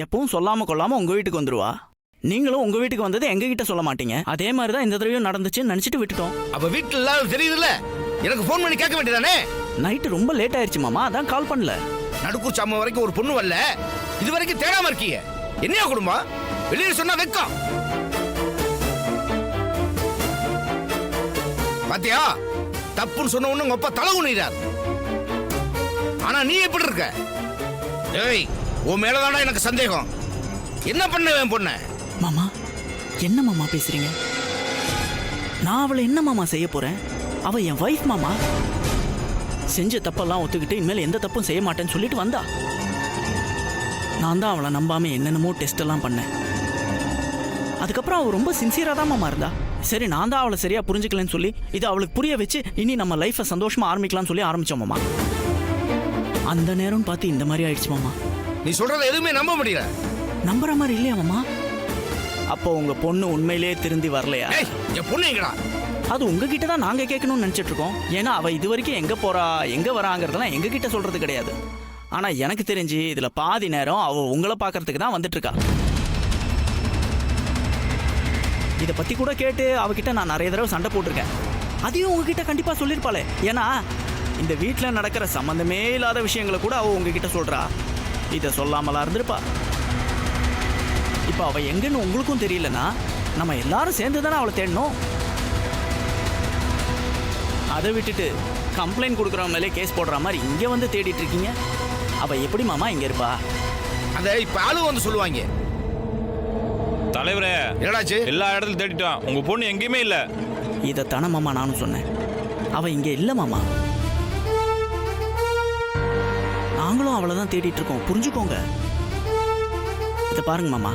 எப்பவும் சொல்லாம கொள்ளாம உங்க வீட்டுக்கு வந்துருவா. நீங்களும் உங்க வீட்டுக்கு வந்தது எங்க கிட்ட சொல்ல மாட்டீங்க. அதே மாதிரிதான் இந்த தடவையும் நடந்துச்சுன்னு நினைச்சிட்டு விட்டுட்டோம். அப்ப வீட்டுல எல்லாரும் தெரியுதுல்ல, எனக்கு போன் பண்ணி கேட்க வேண்டியதானே? நைட்டு ரொம்ப லேட் ஆயிடுச்சு மாமா, அதான் கால் பண்ணல. நடுக்கூர் சாம வரைக்கும் ஒரு பொண்ணு வரல, இது வரைக்கும் தேடாம இருக்கீங்க. என்னையா குடும்பம்? வெளியே சொன்னா வெக்கம். பாத்தியா, தப்புன்னு சொன்ன உடனே உங்க அப்பா தலை குனிறார். ஆனா நீ எப்படி இருக்க? ஏய், உன் மேலதானா எனக்கு சந்தேகம். என்ன பண்ண பொண்ண? மாமா என்ன மாமா பேசுறீங்க? நான் அவளை என்ன மாமா செய்ய போறேன்? அவ என் வைஃப் மாமா. செஞ்ச தப்பெல்லாம் ஒத்துக்கிட்டு இனிமேல் எந்த தப்பும் செய்ய மாட்டேன்னு சொல்லிட்டு வந்தா. நான் தான் அவளை நம்பாம என்னென்னமோ டெஸ்ட் எல்லாம் பண்ணேன். அதுக்கப்புறம் அவ ரொம்ப சின்சியரா தான் மாமா இருந்தா. சரி, நான் தான் அவளை சரியா புரிஞ்சுக்கலன்னு சொல்லி இதை அவளுக்கு புரிய வச்சு இனி நம்ம லைஃபை சந்தோஷமா ஆரம்பிக்கலாம்னு சொல்லி ஆரம்பிச்சோம் மாமா. அந்த நேரம் பார்த்து இந்த மாதிரி ஆயிடுச்சு மாமா. நீ சொல்றத எதுவுமே நம்ப முடியல. நம்புற மாதிரி இல்லையா மாமா? அப்போ உங்க பொண்ணு உண்மையிலேயே திருந்தி வரலையா? என் பொண்ணு எங்கடா? அது உங்ககிட்ட தான் நாங்க கேட்கணும்னு நினைச்சிட்டு இருக்கோம். ஏன்னா அவ இது வரைக்கும் எங்க போறா எங்க வராங்கிறதெல்லாம் எங்க கிட்ட சொல்றது கிடையாது. ஆனா எனக்கு தெரிஞ்சு இதுல பாதி நேரம் அவ உங்களை பாக்குறதுக்கு தான் வந்துட்டு இருக்கா. இத பத்தி கூட கேட்டு அவகிட்ட நான் நிறைய தடவை சண்டை போட்டிருக்கேன். அதையும் உங்ககிட்ட கண்டிப்பா சொல்லிருப்பாளே. ஏன்னா இந்த வீட்டுல நடக்கிற சம்பந்தமே இல்லாத விஷயங்களை கூட அவ உங்ககிட்ட சொல்றா. இத சொல்லாமலா இருந்திருப்பா. இப்ப அவ எங்கன்னு உங்களுக்கும் தெரியலனா நம்ம எல்லாரும் சேர்ந்து தானே அவளை தேடணும். அதை விட்டுட்டு கம்ப்ளைண்ட் கொடுக்குற மேலே கேஸ் போடுற மாதிரி இங்க வந்து தேடிட்டு இருக்கீங்க. அவ எப்படி மாமா இங்க இருப்பா? அத இப்ப ஆளு வந்து சொல்லுவாங்க. தலைவரே, என்னடாச்சு? எல்லா இடத்துலயும் தேடிட்டோம், உங்க பொண்ணு எங்கேயுமே இல்ல. இதைத்தானே மாமா நானும் சொன்னேன். அவ இங்க இல்ல மாமா. நாங்களும் அவளை தான் தேடிட்டு இருக்கோம், புரிஞ்சுக்கோங்க. இதை பாருங்க மாமா,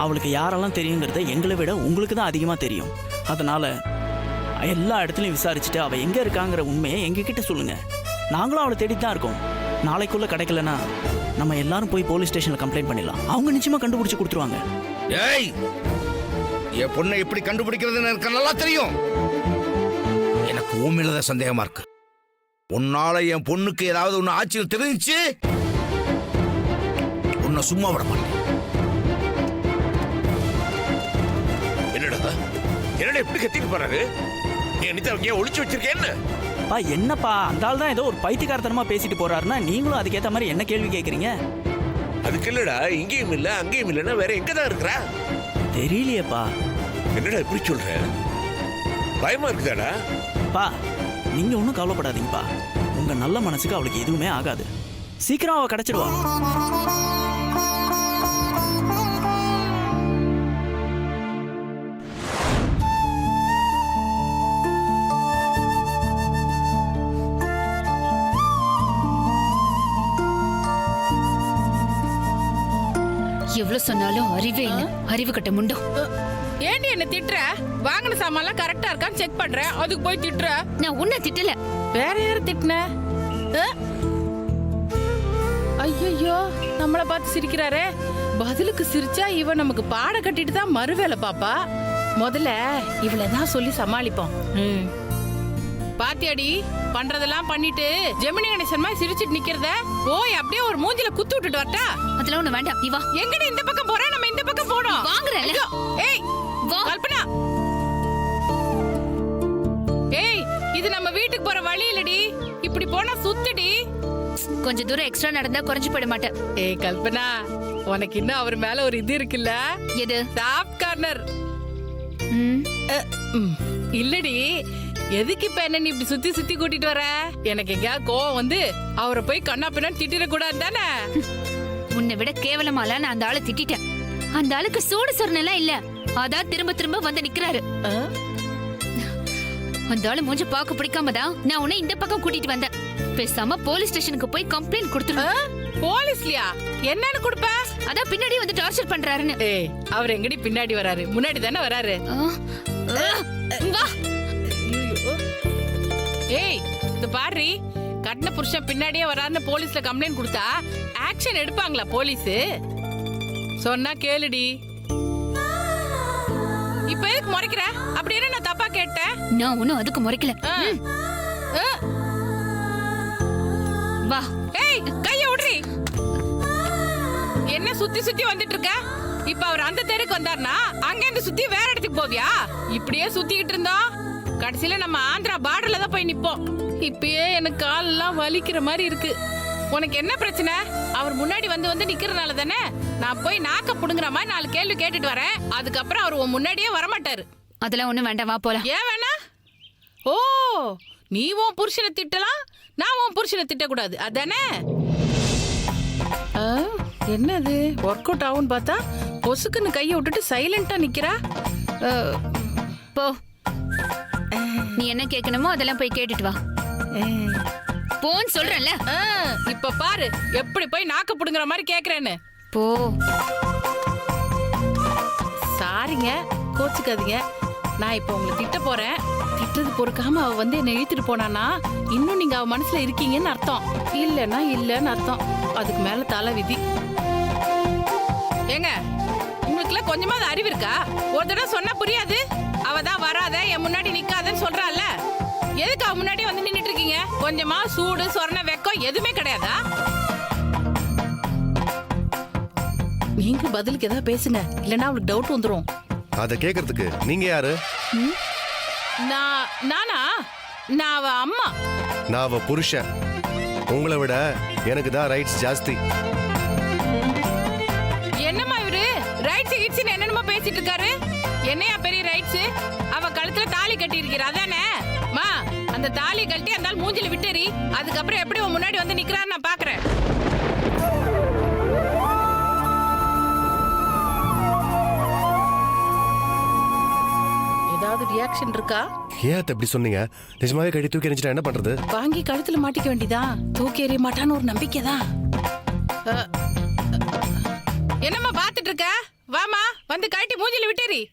அவளுக்கு யாரெல்லாம் தெரியுங்கிறத எங்களை விட உங்களுக்கு தான் அதிகமாக தெரியும். அதனால எல்லா இடத்துலையும் விசாரிச்சுட்டு அவள் எங்கே இருக்காங்கிற உண்மையை எங்ககிட்ட சொல்லுங்க. நாங்களும் அவளை தேடிட்டு தான் இருக்கோம். நாளைக்குள்ள கிடைக்கலன்னா நம்ம எல்லாரும் போய் போலீஸ் ஸ்டேஷனில் கம்ப்ளைண்ட் பண்ணிடலாம். அவங்க நிச்சயமாக கண்டுபிடிச்சு கொடுத்துருவாங்க. ஏய், என் பொண்ணை எப்படி கண்டுபிடிக்கிறதுன்னு எனக்கு நல்லா தெரியும். எனக்கு உன் மேலதான் சந்தேகமா இருக்கு. உன்னால என் பொண்ணுக்கு ஏதாவது ஒன்று ஆட்சியில் தெரிஞ்சிச்சு, உன்னை சும்மா விட மாட்டேன். என்னடா எப்படி கத்திட்டு போறாரு? நீ அனிதா அங்கேயே ஒளிச்சு வச்சிருக்கேன்னு? என்னப்பா, அந்த ஆள் தான் ஏதோ ஒரு பைத்தியக்காரத்தனமா பேசிட்டு போறாருன்னா நீங்களும் அதுக்கேற்ற மாதிரி என்ன கேள்வி கேட்குறீங்க? அதுக்கு இல்லடா, இங்கேயும் இல்ல அங்கேயும் இல்லைன்னா வேற எங்க தான் இருக்கிறா? தெரியலையேப்பா. என்னடா இப்படி சொல்ற? பயமா இருக்குதாடா? பா, நீங்க ஒன்றும் கவலைப்படாதீங்கப்பா. உங்க நல்ல மனசுக்கு அவளுக்கு எதுவுமே ஆகாது. சீக்கிரம் அவ கிடைச்சிடுவா. எவ்வளவு சொன்னாலும் அறிவே இல்ல. அறிவு கட்ட முண்டோ. ஏண்டி என்ன திட்டுற? வாங்கின சாமான்லாம் கரெக்டா இருக்கான்னு செக் பண்றேன், அதுக்கு போய் திட்டுற? நான் உன்னை திட்டல. வேற யாரு திட்டுன? ஐயோ, நம்மள பார்த்து சிரிக்கிறாரே. பதிலுக்கு சிரிச்சா இவ நமக்கு பாட கட்டிட்டு தான் மறுவேலை பாப்பா. முதல்ல இவளதான் சொல்லி சமாளிப்போம். பாத்தியாடி, பண்றதெல்லாம் பண்ணிட்டு ஜெமினி கணேசன் மாதிரி சிரிச்சிட்டு நிக்கிறத ஓய் அப்படியே ஒரு மூஞ்சில குத்து விட்டுட்டு வரட்டா? அதெல்லாம் ஒண்ணு வேண்டாம். நீ வா. எங்கடி இந்த பக்கம் போற? நம்ம இந்த பக்கம் போறோம். வாங்குறேன்ல. ஏய் வா. கல்பனா, ஏய் இது நம்ம வீட்டுக்கு போற வழி இல்லடி. இப்படி போனா சுத்துடி. கொஞ்சம் தூரம் எக்ஸ்ட்ரா நடந்தா குறைஞ்சு போயிட மாட்டேன். ஏய் கல்பனா, உனக்கு இன்னும் அவர் மேல ஒரு இது இருக்குல்ல? எது? Soft corner. இல்லடி, எதுக்கு இப்ப என்ன நீ இப்படி சுத்தி சுத்தி கூட்டிட்டு வர? எனக்கு எங்கேயாவது கோவம் வந்து அவரை போய் கண்ணா பின்னா திட்டிட கூடாது தானே? உன்னை விட கேவலமால நான் அந்த ஆளை திட்டிட்டேன். அந்த ஆளுக்கு சூடு சொரணெல்லாம் இல்ல, அதான் திரும்ப திரும்ப வந்து நிக்கிறாரு. அந்த ஆளு மூஞ்ச பாக்க பிடிக்காமதான் நான் உன்னை இந்த பக்கம் கூட்டிட்டு வந்தேன். பேசாம போலீஸ் ஸ்டேஷனுக்கு போய் கம்ப்ளைண்ட் கொடுத்துரு. போலீஸ்லயா? என்னன்னு கொடுப்ப? அதான் பின்னாடி வந்து டார்ச்சர் பண்றாருன்னு. ஏய், அவர் எங்கடி பின்னாடி வராரு? முன்னாடி தானே வராரு. வா. ஏய், இது பாரு, கட்டின புருஷன் பின்னாடியே வராருன்னு போலீஸ்ல கம்ப்ளைண்ட் கொடுத்தா ஆக்ஷன் எடுப்பாங்களா போலீஸ்? சொன்னா கேளுடி. இப்ப எதுக்கு முறைக்கிற? அப்படி என்ன நான் தப்பா கேட்டேன்? நான் ஒன்னும் அதுக்கு முறைக்கல. வா. ஏய், கைய விடுறி. என்ன சுத்தி சுத்தி வந்துட்டு இருக்க? இப்ப அவர் அந்த தெருக்கு வந்தாருன்னா அங்க இருந்து சுத்தி வேற இடத்துக்கு போவியா? இப்படியே சுத்திக்கிட்டு இருந்தோம் கடைசியில நம்ம ஆந்திரா பார்டர்ல தான் போய் நிப்போம். இப்பயே எனக்கு காலெல்லாம் வலிக்கிற மாதிரி இருக்கு. உனக்கு என்ன பிரச்சனை? அவர் முன்னாடி வந்து வந்து நிக்கிறதுனால தானே? நான் போய் நாக்க புடுங்குற மாதிரி 4 கேள்வி கேட்டுட்டு வரேன். அதுக்கப்புறம் அவர் உன் முன்னாடியே வரமாட்டாரு. அதெல்லாம் ஒண்ணும் வேண்டாம், வா போலாம். ஏன் வேணா? ஓ, நீ உன் புருஷனை திட்டலாம், நான் உன் புருஷனை திட்டக்கூடாது அதானே? என்னது ஒர்க் அவுட் ஆகும்னு பார்த்தா பொசுக்குன்னு கையை விட்டுட்டு சைலண்டா நிக்கிறா. போ, நீ என்ன கேட்கணுமோ அதெல்லாம் போய் கேட்டுட்டு வா. போன்னு சொல்றேன்ல. இப்ப பாரு எப்படி போய் நாக்க புடுங்குற மாதிரி கேக்குறேன்னு. போ. சாரிங்க, கோச்சுக்காதீங்க. நான் இப்ப உங்களை திட்ட போறேன். திட்டது பொறுக்காம அவ வந்து என்ன இழுத்துட்டு போனானா இன்னும் நீங்க அவ மனசுல இருக்கீங்கன்னு அர்த்தம். இல்லன்னா இல்லன்னு அர்த்தம். அதுக்கு மேல தலை விதி. ஏங்க, உங்களுக்குலாம் கொஞ்சமாவது அறிவு இருக்கா? ஒரு தடவை சொன்னா புரியாது. அவதான் வராத, என் முன்னாடி நிக்காதன்னு சொல்றாள். எதுக்கு அவ முன்னாடி வந்து நின்னுட்டு இருக்கீங்க? கொஞ்சமா சூடு சொரண வெக்கம் எதுவுமே கிடையாதா? நீங்க பதிலுக்கு ஏதாவது பேசுங்க, இல்லன்னா அவளுக்கு டவுட் வந்துரும். அதை கேக்குறதுக்கு நீங்க யாரு? நானா? நான் அவ அம்மா. நான் அவ புருஷன். உங்களை விட எனக்கு தான் ரைட்ஸ் ஜாஸ்தி. என்னம்மா இவரு ரைட்ஸ் கிட்ஸ் என்னென்னமா பேசிட்டு இருக்காரு? என்னையா பெரிய ரைட்ஸ்? அவ கழுத்துல தாலி கட்டி இருக்கிறா அதானே? மா, அந்த தாலி கட்டி அந்த மூஞ்சில விட்டுறி. அதுக்கப்புறம் எப்படி உன் முன்னாடி வந்து நிக்கிறாரு நான் பாக்குறேன். ஏதாவது ரியாக்ஷன் இருக்கா? ஏன் அத்தை இப்படி சொன்னீங்க? நிஜமாவே கட்டி தூக்கி எறிஞ்சிட்டா என்ன பண்றது? வாங்கி கழுத்துல மாட்டிக்க வேண்டியதா? தூக்கி எறிய மாட்டான்னு ஒரு நம்பிக்கை தான். என்னம்மா பாத்துட்டு இருக்க? வாமா, வந்து கட்டி மூஞ்சில விட்டுறி.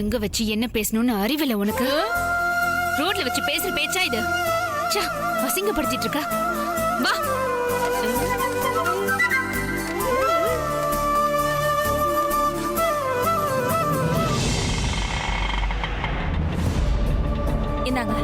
எங்க வச்சு என்ன பேசணும்னு அறிவில்லை உனக்கு? ரோட்ல வச்சு பேசுற பேச்சா இது? ச்சே, அசிங்கப்படுத்திட்டு இருக்கா. வா. இந்தாங்க.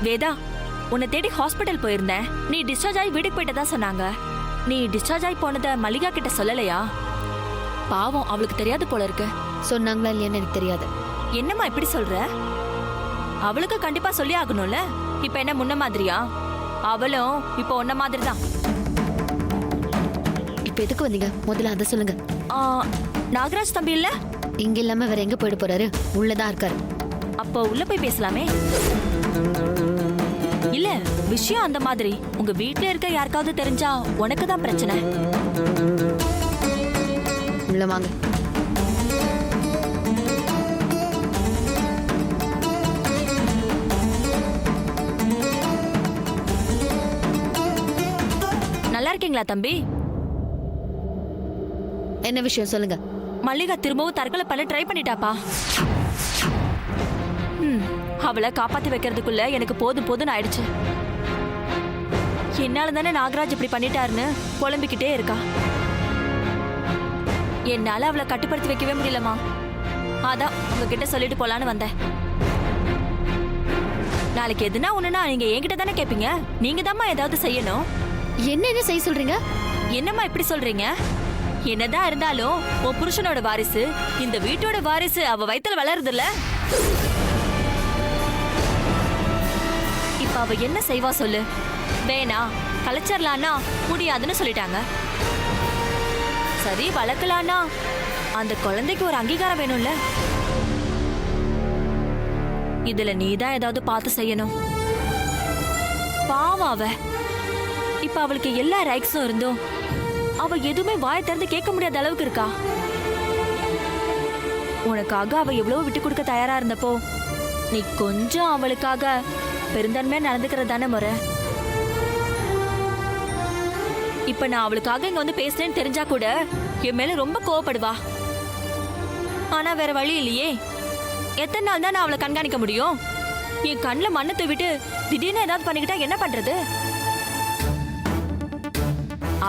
வேதா, உன்னை தேடி ஹாஸ்பிட்டல் போயிருந்தேன். நீ டிஸ்சார்ஜ் ஆகி வீட்டுக்கு போயிட்டதா சொன்னாங்க. நீ டிஸ்சார்ஜ் ஆகி போனதை மல்லிகா கிட்ட சொல்லலையா? பாவம், அவளுக்கு தெரியாது போல இருக்கு. சொன்னாங்களா இல்லையான்னு எனக்கு தெரியாது. என்னம்மா இப்படி சொல்ற? அவளுக்கு கண்டிப்பா சொல்லி ஆகணும்ல. இப்ப என்ன முன்ன மாதிரியா? அவளும் இப்ப உன்ன மாதிரி தான். இப்ப எதுக்கு வந்தீங்க? முதல்ல அதை சொல்லுங்க. நாகராஜ் தம்பி இல்ல? இங்க இல்லாம வேற எங்க போயிட போறாரு? உள்ளதான் இருக்காரு. அப்போ உள்ள போய் பேசலாமே. இல்ல, விஷயம் அந்த மாதிரி. உங்க வீட்ல இருக்க யாருக்காவது தெரிஞ்சா உனக்கு தான் பிரச்சனை. உள்ள வாங்க. நல்லா இருக்கீங்களா தம்பி? என்ன விஷயம் சொல்லுங்க. மல்லிகா திரும்பவும் தற்கொலை பண்ண ட்ரை பண்ணிட்டாப்பா. அவளை காப்பாத்தி வைக்கிறதுக்குள்ள எனக்கு போதும் போதும்னு ஆயிடுச்சு. என்னால தானே நாகராஜ் இப்படி பண்ணிட்டாருன்னு புலம்பிக்கிட்டே இருக்கா. என்னால அவளை கட்டுப்படுத்தி வைக்கவே முடியலமா. அதான் உங்ககிட்ட சொல்லிட்டு போலான்னு வந்தேன். நாளைக்கு எதுனா ஒண்ணுனா நீங்க என்கிட்ட தானே கேப்பீங்க. நீங்க தாம்மா ஏதாவது செய்யணும். என்ன செய்ய சொல்றீங்க? என்னம்மா இப்படி சொல்றீங்க? என்னதான் இருந்தாலும் உன் புருஷனோட வாரிசு, இந்த வீட்டோட வாரிசு அவ வயித்துல வளருதுல்ல. இப்ப அவ என்ன செய்வா சொல்லு? வேணா கலைச்சர்லான்னா முடியாதுன்னு சொல்லிட்டாங்க. சரி வளர்க்கலான்னா அந்த குழந்தைக்கு ஒரு அங்கீகாரம் வேணும்ல. இதுல நீதான் ஏதாவது பார்த்து செய்யணும். பாவம் அவ. இப்ப அவளுக்கு எல்லா ரைட்ஸும் இருந்தும் அவ எதுவுமே வாயை திறந்து கேட்க முடியாத அளவுக்கு இருக்கா. உனக்காக அவ எவ்வளவு விட்டு கொடுக்க தயாரா இருந்தப்போ நீ கொஞ்சம் அவளுக்காக பெருந்தன்மையா நடந்துக்கிறது தானே முறை. இப்ப நான் அவளுக்காக இங்க வந்து பேசுறேன்னு தெரிஞ்சா கூட என் மேல ரொம்ப கோவப்படுவா. ஆனா வேற வழி இல்லையே. எத்தனை நாள் தான் நான் அவளை கண்காணிக்க முடியும்? என் கண்ணில் மண்ணை தூவிட்டு திடீர்னு ஏதாவது பண்ணிக்கிட்டா என்ன பண்றது?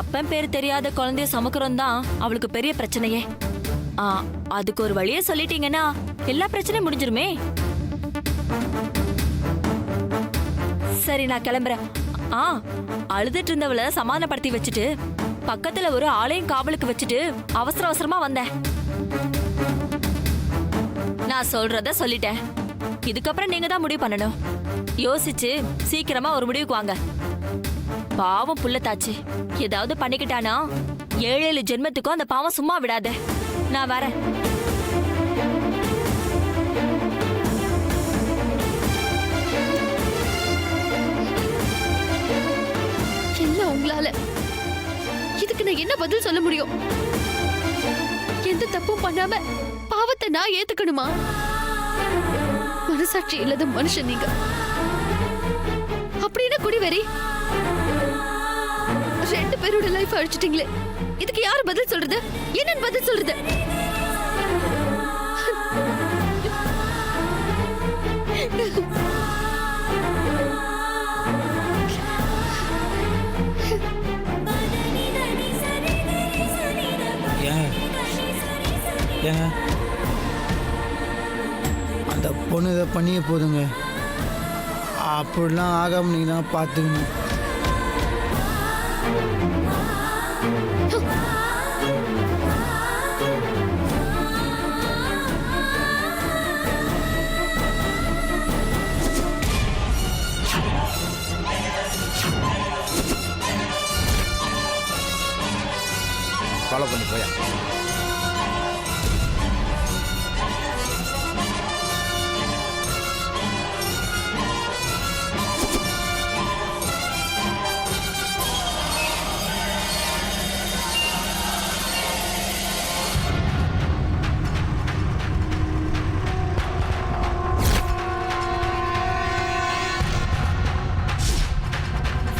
அப்பன் பேர் தெரியாத குழந்தைய சமக்கிறோம் தான் அவளுக்கு பெரிய பிரச்சனையே. அதுக்கு ஒரு வழியே சொல்லிட்டீங்கன்னா எல்லா பிரச்சனையும் முடிஞ்சிருமே. சரி நான் கிளம்புறேன். அழுதுட்டு இருந்தவளை சமாதானப்படுத்தி வச்சுட்டு பக்கத்துல ஒரு ஆளையும் காவலுக்கு வச்சுட்டு அவசர அவசரமா வந்தேன். நான் சொல்றத சொல்லிட்டேன். இதுக்கப்புறம் நீங்க தான் முடிவு பண்ணணும். யோசிச்சு சீக்கிரமா ஒரு முடிவுக்கு வாங்க. பாவம் புள்ளத்தாச்சு, ஏதாவது பண்ணிக்கிட்டானா 7 ஜென்மத்துக்கும் அந்த பாவம் சும்மா விடாத. நான் வரேன். எல்லாம் உங்களால. இதுக்கு நான் என்ன பதில் சொல்ல முடியும்? எந்த தப்பும் பண்ணாம பாவத்தை நான் ஏத்துக்கணுமா? மனசாட்சி இல்லாத மனுஷன் நீங்க. அப்படின்னா குடிவெறி 2 பேரோட லைஃப் அழிச்சிட்டீங்களே. இதுக்கு யாரு பதில் சொல்றது? என்னன்னு பதில் சொல்றது? ஏங்க அந்த பொண்ணு இதை பண்ணியே போதுங்க. அப்படிலாம் ஆகாம நீங்க தான் பார்த்துக்கணும். ஃபாலோ பண்ணி போயா.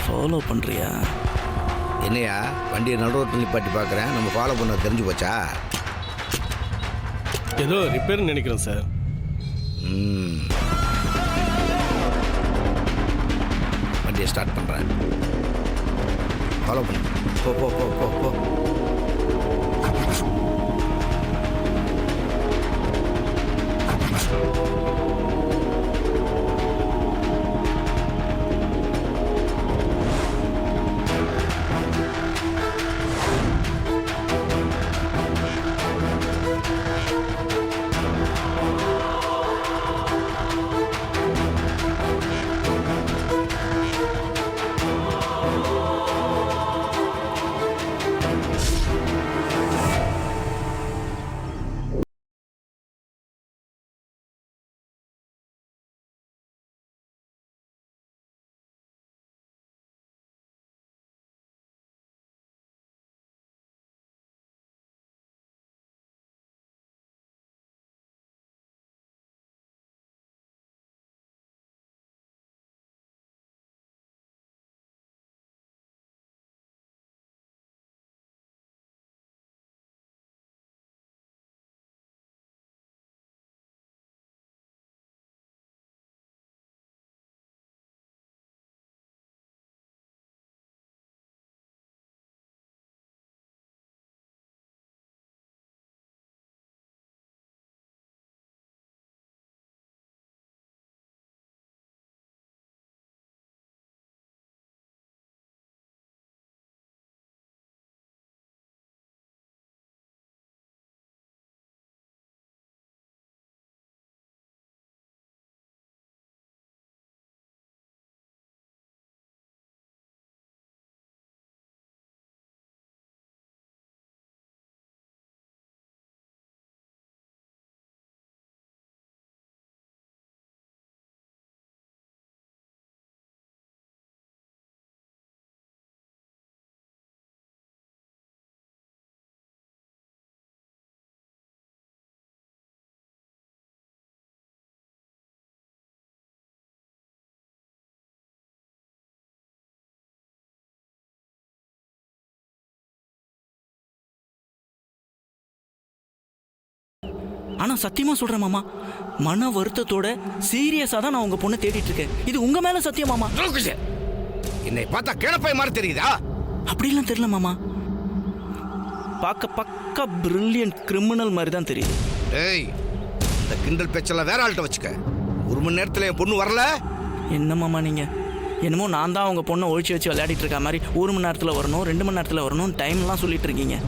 ஃபாலோ பண்ணுறியா? என்னையா வண்டியை நடுரோட்டில் நிப்பாட்டி பார்க்குறேன். நம்ம ஃபாலோ பண்ண தெரிஞ்சு போச்சா? ஏதோ ரிப்பேர்னு நினைக்கிறேன் சார். வண்டியை ஸ்டார்ட் பண்ணுறேன். ஃபாலோ பண்ணு. போ போ போ போ போ. ஆனா சத்தியமா சொல்றேன் மாமா, மன வருத்தத்தோட சீரியஸா தான் நான் உங்க பொண்ணை தேடிட்டு இருக்கேன். இது உங்க மேல சத்தியம் மாமா. என்னை பார்த்தா கேளப்பாய் மாதிரி தெரியுதா? அப்படிலாம் தெரியல மாமா, பார்க்க பக்கா பிரில்லியன்ட் கிரிமினல் மாதிரி தான் தெரியுது. ஏய், இந்த கிண்டல் பேச்செல்லாம் வேற ஆள்கிட்ட வச்சுக்க. 1 மணி நேரத்துல என் பொண்ணு வரல. என்ன மாமா நீங்க என்னமோ நான் தான் உங்க பொண்ணை ஒழிச்சு வச்சு விளையாடிட்டு இருக்க மாதிரி 1 மணி நேரத்துல வரணும், 2 மணி நேரத்துல வரணும் டைம்லாம் சொல்லிட்டு இருக்கீங்க.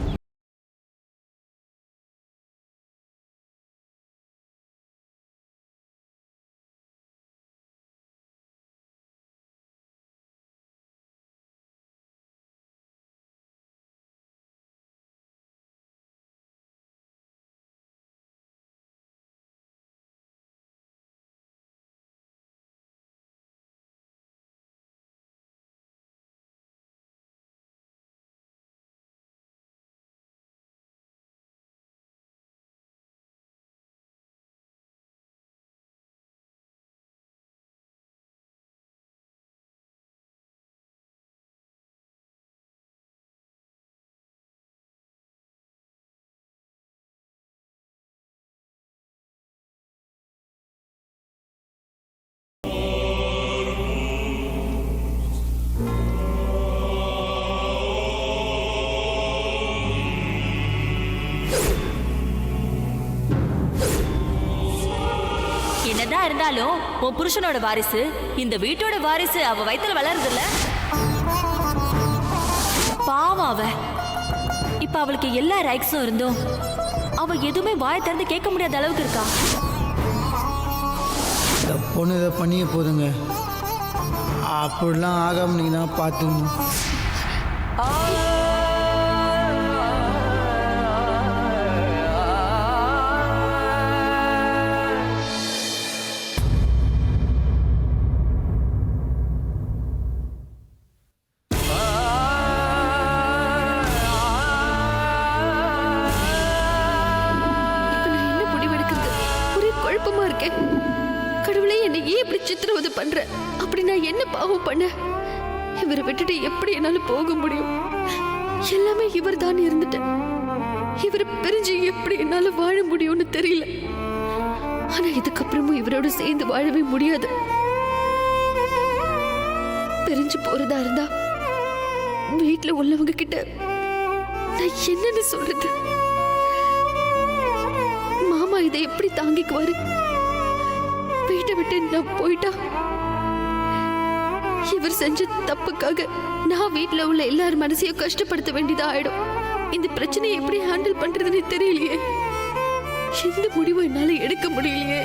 என்னதான் இருந்தாலும் உன் புருஷனோட வாரிசு, இந்த வீட்டோட வாரிசு அவ வயித்துல வளருது இல்ல? பாவம் அவ. இப்ப அவளுக்கு எல்லா ரைட்ஸும் இருந்தும் அவ எதுவுமே வாயை திறந்து கேட்க முடியாத அளவுக்கு இருக்கா. இந்த பொண்ணு இதை பண்ணியே போதுங்க. அப்படிலாம் ஆகாம நீங்கள் தான் பார்த்துக்கணும். குழப்பமா இருக்கேன். கடவுளே, என்னை ஏன் இப்படி சித்திரவதை பண்ற? அப்படி நான் என்ன பாவம் பண்ண? இவரை விட்டுட்டு எப்படி என்னால போக முடியும்? எல்லாமே இவர் தான் இருந்துட்டேன். இவரை பிரிஞ்சு எப்படி என்னால வாழ முடியும்னு தெரியல. ஆனா இதுக்கப்புறமும் இவரோட சேர்ந்து வாழவே முடியாது. பிரிஞ்சு போறதா இருந்தா வீட்டுல உள்ளவங்க கிட்ட நான் என்னன்னு சொல்றது? மாமா இதை எப்படி தாங்கிக்குவாரு? வீட்டை விட்டு நான் போயிட்டா இவர் செஞ்ச தப்புக்காக நான் வீட்டுல உள்ள எல்லாரும் மனசையும் கஷ்டப்படுத்த வேண்டியதா ஆயிடும். இந்த பிரச்சனையை எப்படி ஹேண்டில் பண்றதுன்னு தெரியலையே. எந்த முடிவும் என்னால எடுக்க முடியலையே.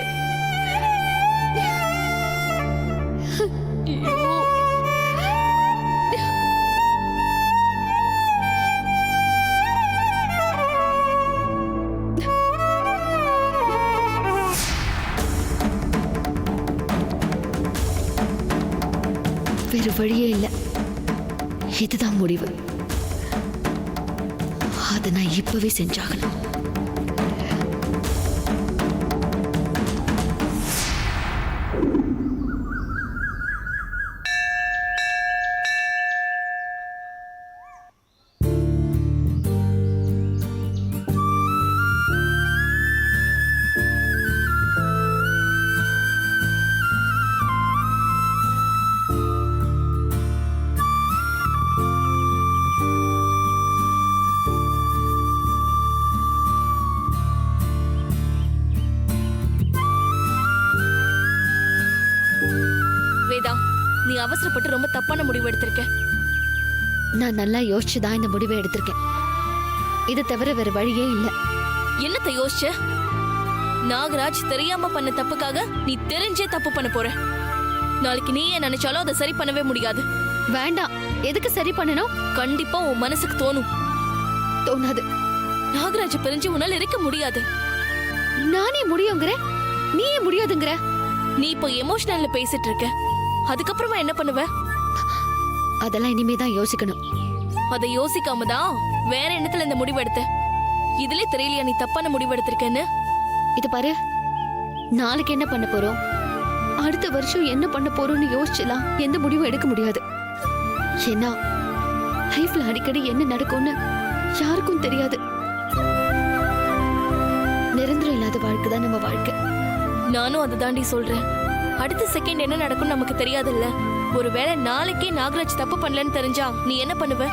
வேறு வழியே இல்லை. இதுதான் முடிவு. அதை நான் இப்பவே செஞ்சாகணும். நீ அவசரப்பட்டு ரொம்ப தப்பான முடிவு எடுத்திருக்க. நான் நல்லா யோசிச்சுதான் இந்த முடிவை எடுத்திருக்கேன். இதை தவிர வேற வழியே இல்ல. என்னத்தை யோசிச்ச? நாகராஜ் தெரியாம பண்ண தப்புக்காக நீ தெரிஞ்சே தப்பு பண்ண போற. நாளைக்கு நீ ஏன் நினைச்சாலும் அதை சரி பண்ணவே முடியாது. வேண்டாம். எதுக்கு சரி பண்ணணும்? கண்டிப்பா உன் மனசுக்கு தோணும். தோணாது. நாகராஜ் பிரிஞ்சு உன்னால இருக்க முடியாது. நானே முடியுங்கிற, நீயே முடியாதுங்கிற. நீ இப்போ எமோஷனல்ல பேசிட்டு இருக்க. அதுக்கப்புறமா என்ன பண்ணுவ? அதெல்லாம் இனிமேதான் யோசிக்கணும். அதை யோசிக்காம தான் வேற எண்ணத்துல இந்த முடிவு எடுத்த. இதுல தெரியலையா நீ தப்பான முடிவு எடுத்திருக்கேன்னு? இது பாரு, நாளைக்கு என்ன பண்ண போறோம், அடுத்த வருஷம் என்ன பண்ண போறோம்னு யோசிச்சலாம் எந்த முடிவும் எடுக்க முடியாது. ஏன்னா லைஃப்ல அடிக்கடி என்ன நடக்கும்னு யாருக்கும் தெரியாது. நிரந்தரம் இல்லாத வாழ்க்கை தான் நம்ம வாழ்க்கை. நானும் அதை தாண்டி சொல்றேன். அடுத்த செகண்ட் என்ன நடக்கும் நமக்கு தெரியாதுல்ல. ஒருவேளை நாளைக்கே நாகராஜ் தப்பு பண்ணலன்னு தெரிஞ்சா நீ என்ன பண்ணுவ?